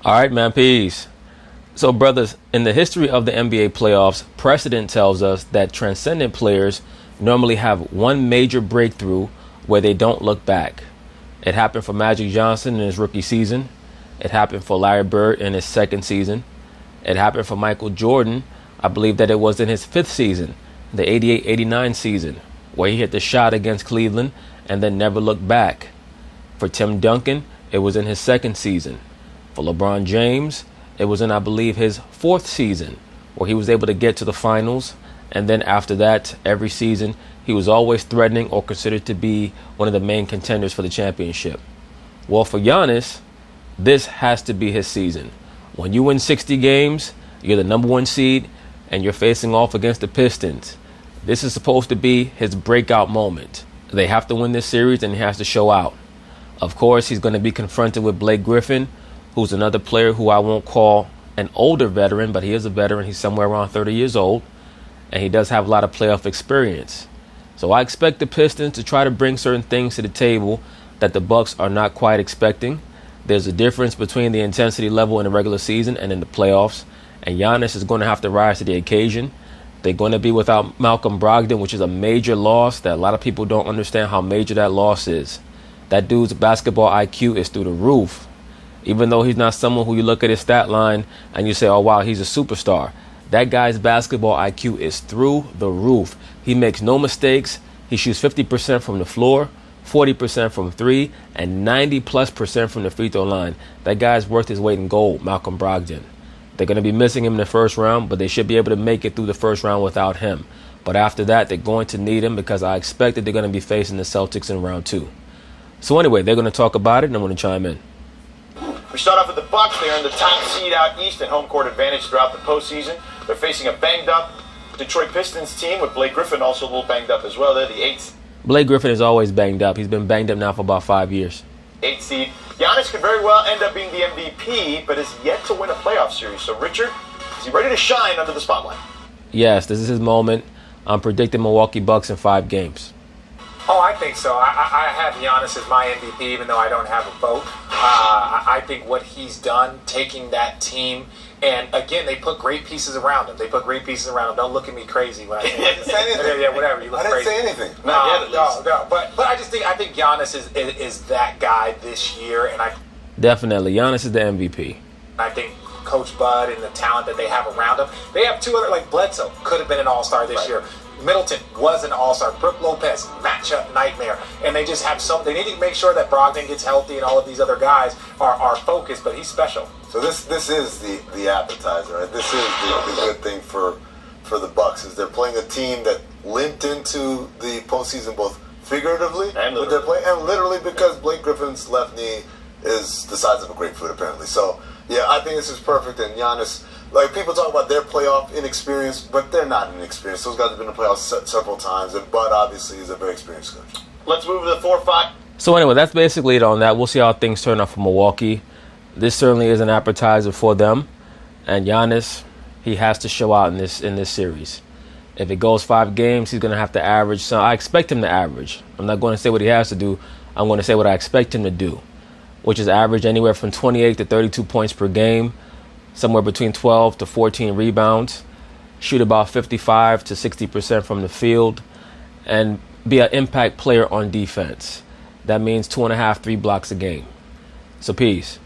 All right, man, peace. So, brothers, in the history of the NBA playoffs, precedent tells us that transcendent players normally have one major breakthrough where they don't look back. It happened for Magic Johnson in his rookie season. It happened for Larry Bird in his second season. It happened for Michael Jordan. I believe that it was in his fifth season, the 88-89 season, where he hit the shot against Cleveland and then never looked back. For Tim Duncan, it was in his second season. For LeBron James, it was in, I believe, his fourth season, where he was able to get to the finals. And then after that, every season, he was always threatening or considered to be one of the main contenders for the championship. Well, for Giannis, this has to be his season. When you win 60 games, you're the number one seed, and you're facing off against the Pistons. This is supposed to be his breakout moment. They have to win this series, and he has to show out. Of course, he's going to be confronted with Blake Griffin, who's another player who I won't call an older veteran, but he is a veteran. He's somewhere around 30 years old, and he does have a lot of playoff experience. So I expect the Pistons to try to bring certain things to the table that the Bucks are not quite expecting. There's a difference between the intensity level in the regular season and in the playoffs, and Giannis is going to have to rise to the occasion. They're going to be without Malcolm Brogdon, which is a major loss that a lot of people don't understand how major that loss is. That dude's basketball IQ is through the roof. Even though he's not someone who you look at his stat line and you say, oh, wow, he's a superstar. That guy's basketball IQ is through the roof. He makes no mistakes. He shoots 50% from the floor, 40% from three, and 90+% from the free throw line. That guy's worth his weight in gold, Malcolm Brogdon. They're going to be missing him in the first round, but they should be able to make it through the first round without him. But after that, they're going to need him because I expect that they're going to be facing the Celtics in round 2. So anyway, they're going to talk about it, and I'm going to chime in. We start off with the Bucks. They're in the top seed out east and home court advantage throughout the postseason. They're facing a banged-up Detroit Pistons team with Blake Griffin also a little banged up as well. They're the 8th. Blake Griffin is always banged up. He's been banged up now for about 5 years. 8th seed. Giannis could very well end up being the MVP, but is yet to win a playoff series. So, Richard, is he ready to shine under the spotlight? Yes, this is his moment. I'm predicting Milwaukee Bucks in 5 games. Oh, I think so. I have Giannis as my MVP, even though I don't have a vote. I think what he's done, taking that team, and again, they put great pieces around him. Don't look at me crazy when I say didn't say anything. Yeah, whatever. You look crazy. I didn't say anything. No. But I think Giannis is that guy this year, and Definitely, Giannis is the MVP. I think Coach Bud and the talent that they have around him. They have 2 other, like Bledsoe, could have been an all-star this year. Middleton was an all-star. Brook Lopez, matchup nightmare. And they just have they need to make sure that Brogdon gets healthy and all of these other guys are focused, but he's special. So this is the appetizer, right? This is the good thing for the Bucks is they're playing a team that limped into the postseason both figuratively and literally because Blake Griffin's left knee is the size of a grapefruit apparently. So yeah, I think this is perfect. And Giannis, like people talk about their playoff inexperience, but they're not inexperienced. Those guys have been in the playoffs several times, and Bud obviously is a very experienced coach. Let's move to the 4-5. So anyway, that's basically it on that. We'll see how things turn out for Milwaukee. This certainly is an appetizer for them. And Giannis, he has to show out in this series. If it goes 5 games, he's going to have to average. So I expect him to average. I'm not going to say what he has to do. I'm going to say what I expect him to do, which is average anywhere from 28 to 32 points per game, somewhere between 12 to 14 rebounds, shoot about 55 to 60% from the field, and be an impact player on defense. That means 2.5, 3 blocks a game. So peace.